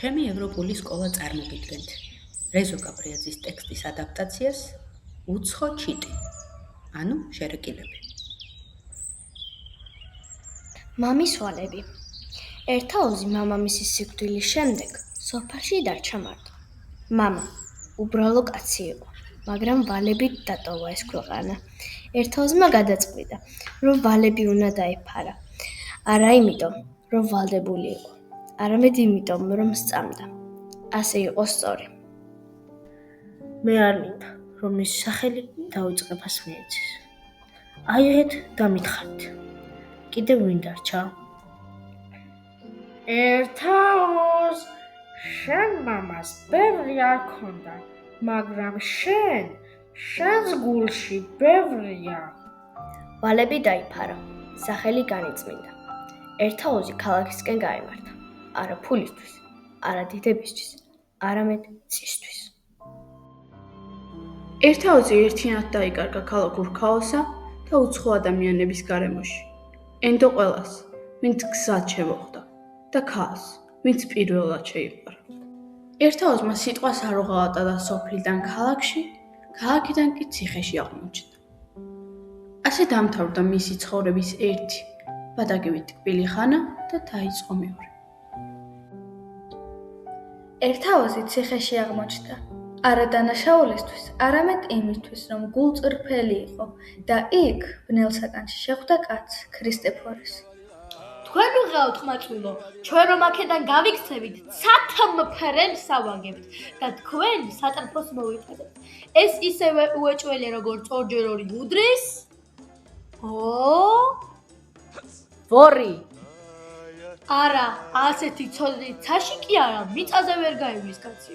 ჩემი ევროპული სკოლა წარმოგიდგენთ. რეზო გაბრიაძის ტექსტის ადაპტაციას უცხო ჩიტი, ანუ შერეკილები. მამის ვალები. ერთაოზი მამამისის სიკვდილის შემდეგ სოფელში დარჩა მარტო. მამა უბრალო კაცი იყო, მაგრამ ვალებით დატოვა ეს ქვეყანა. ერთაოზმა გადაწყვიტა, რომ ვალები უნდა დაეფარა. არა იმიტომ, რომ ვალდებული იყო, არამედ იმიტომ, რომ სწამდა. ასე იყო სწორი. მე არ მინდა, რომ მის სახელი დაუწყებას მიეცეს. აიეთ დამითხარით. კიდევ ვინ დარჩა? ერთაოზ, შენ მამას ბევრი არ ქონდა, მაგრამ შენს გულში ბევრია. ვალები დაიფარა, სახელი განიწმინდა. ერთაოზი ქალაქისკენ გაემართა, არა ფულისთვის, არა დიდებისთვის, არამედ ცისთვის. ერთაოზი ერთიანად დაიკარგა ქალაქურ ქაოსსა და უცხო ადამიანების გარემოში. ენდო ყველას, ვინც გზად შემოხვდა და ქალს, ვინც პირველად შეიყვარა. ერთაოზმა სიტყვას არ უღალატა სოფლიდან ქალაქში, ქალაქიდან კი ციხეში აღმოჩნდა. ასე დამთავრდა მისი ცხოვრების ერთი, ბადაგივით ტკბილი ხანა და დაიწყო მეორე. ერთაოზი ციხეში აღმოჩნდა. არა დანაშაულისთვის, არამედ იმისთვის, რომ გულწრფელი იყო და იქ ბნელსაკანში შეხვდა კაცს, ქრისტეფორეს. თქვენ ვიღაოთ ხმაწვილო, ჩვენ რომ აქედან გავიქცევით, ცათმფრენს ავაგებთ და თქვენ სატრფოს მოვიყენებთ. ეს ისევე უეჭველია, როგორც ორჯერ ორი უდრის? ვორი! არა, ასეთი ცოდნით ცაში კი არა, მიწაზე ვერ გაივლის კაცი.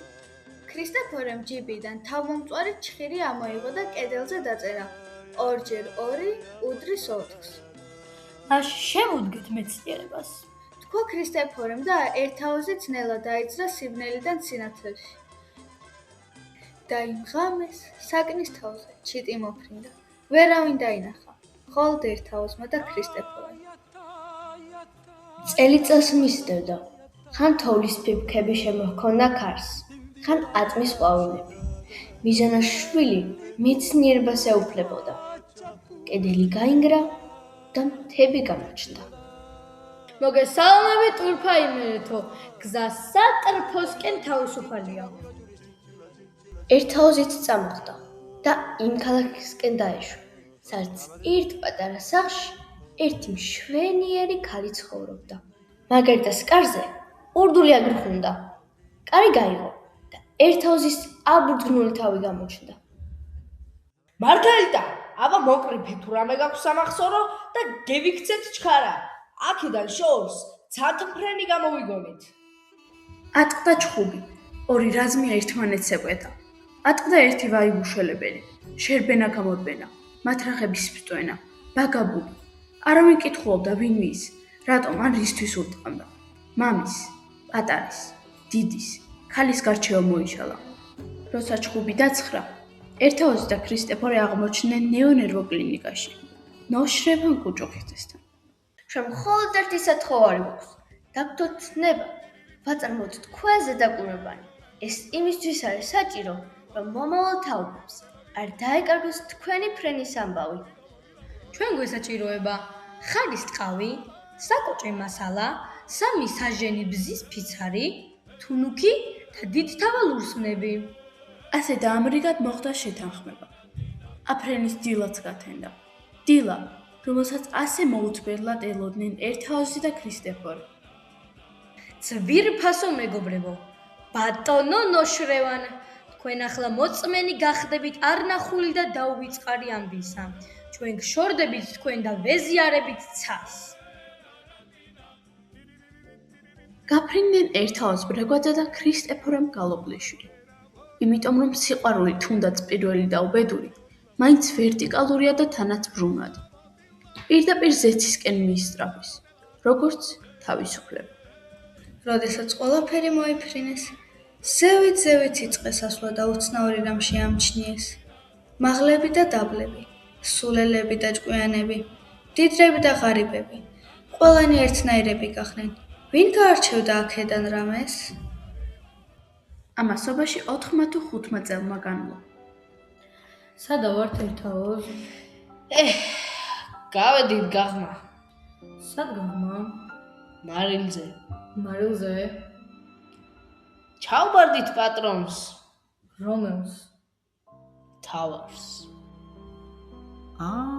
ქრისტეფორემ ჯიბიდან თავმომწვარი ჩხირი ამოიღო და კედელზე დაწერა: ორჯერ ორი უდრის 4-ს. მაშინ შემოდგეთ მეცნიერებას. თქვა ქრისტეფორემ და ერთაოზი ძნელად დაიძრა სიბნელიდან სინათლეში. დაიმღამეს საკნის თავზე, ჩიტი მოფრინდა. ვერავინ დაინახა, მხოლოდ ერთაოზმა და ქრისტეფორემ. წელიწელს მისდევდა, ხან თოვლის ფიფქები შემოჰქონდა ქარს, ხან აწმის ყვავილები. მიზანაშვილი მეცნიერებას ეუფლებოდა. კედელი გაინგრა და მთები გამოჩნდა. მოგესალმებით ტურფა იმერეთო, გზა სატრფოსკენ თავისუფალია. ერთაოზიც წამოხდა და იმ ქალაქისკენ დაეშვა, სადაც ერთ პატარა სახლში ერთი მშვენიერი ქალი ცხოვრობდა. მაგერიტას კარზე ურდული აგრხუნდა. კარი გაიღო და ერთაოზის აბურჯგნული თავი გამოჩნდა. მართალიტა, აბა მოკრიფეთ თუ რამე გაქვს სამახსოვრო და გევიქცეთ ჩქარა. აქედან შორს ცათმფრენი გამოვიგონით. ატყდა ჩხუბი, ორი რაზმია ერთმანეთს ეკვეთა. ატყდა ერთი ვაიბუშველებელი, შერბენა გამორბენა, მათრახების ფტვენა, ბაგაბული. არავინ კითხულობდა ვინ ვის, რატომ ან რისთვის ურტყამდა. მამის, პატარის, დიდის, ქალის გარჩევა მოიშალა. როცა ჩხუბი დაცხრა, ერთაოზი და ქრისტეფორე აღმოჩნდნენ ნეონერვო კლინიკაში, ნოშრევან კუჭოხეთესთან. ჩვენ მხოლოდ ერთი სათხოვარი გვაქვს. დაგდოთ ნება, ვაწარმოოთ თქვენ ზედაკუნებანი. ეს იმისთვის არის საჭირო, რომ მომავალ თაობებს არ დაეკარგოს თქვენი ფრენის ამბავი. ჩვენ გვესაჭიროება ხალის ტყავი, საკოჭე მასალა, 3 საჟენი ბზის ფიცარი, თუნუქი და დიდთავა ლურსმნები. ასე დაამრიგად მოხდა შეთანხმება. აფრენის დილაც გათენდა. დილა, რომელსაც ასე მოუთბერლად ელოდნენ ერთაოზი და ქრისტეფორე. ძვირფასო მეგობრებო, ბატონო ნოშრევან, თქვენ ახლა მოწმენი გახდებით არნახული და დაუვიწყარი ამბისა. ჩვენ გშორდებით თქვენ და ვეზიარებით ცას. გაფრინდნენ ერთაოზ ბრეგვაძე და ქრისტეფორემ გალობლიშვილი. იმიტომ რომ სიყვარული თუნდაც პირველი და უბედური, მაინც ვერტიკალურია და თანაც ბრუნვადი. პირდაპირ ზეცისკენ მიისწრაფვის, როგორც თავისუფლება. როდესაც ყველაფერი მოიფრინეს, ზევით იწყეს ასვლა და უცნაური რამ შეამჩნიეს. მაღლები და დაბლები, სულელები და ჭკვიანები, დიდრები და ღარიბები, ყველანი ერთნაირები გახდნენ. ვინ გაარჩევდა აქედან რამეს? ამასობაში 4 თუ 5 წელმა განმო. სადა ვართ ერთაოზ? გავედით გაღმა. სად გაღმა? მარილზე. მარილზე? ჩავბარდით პატრონს. რომელს? თავარს. აა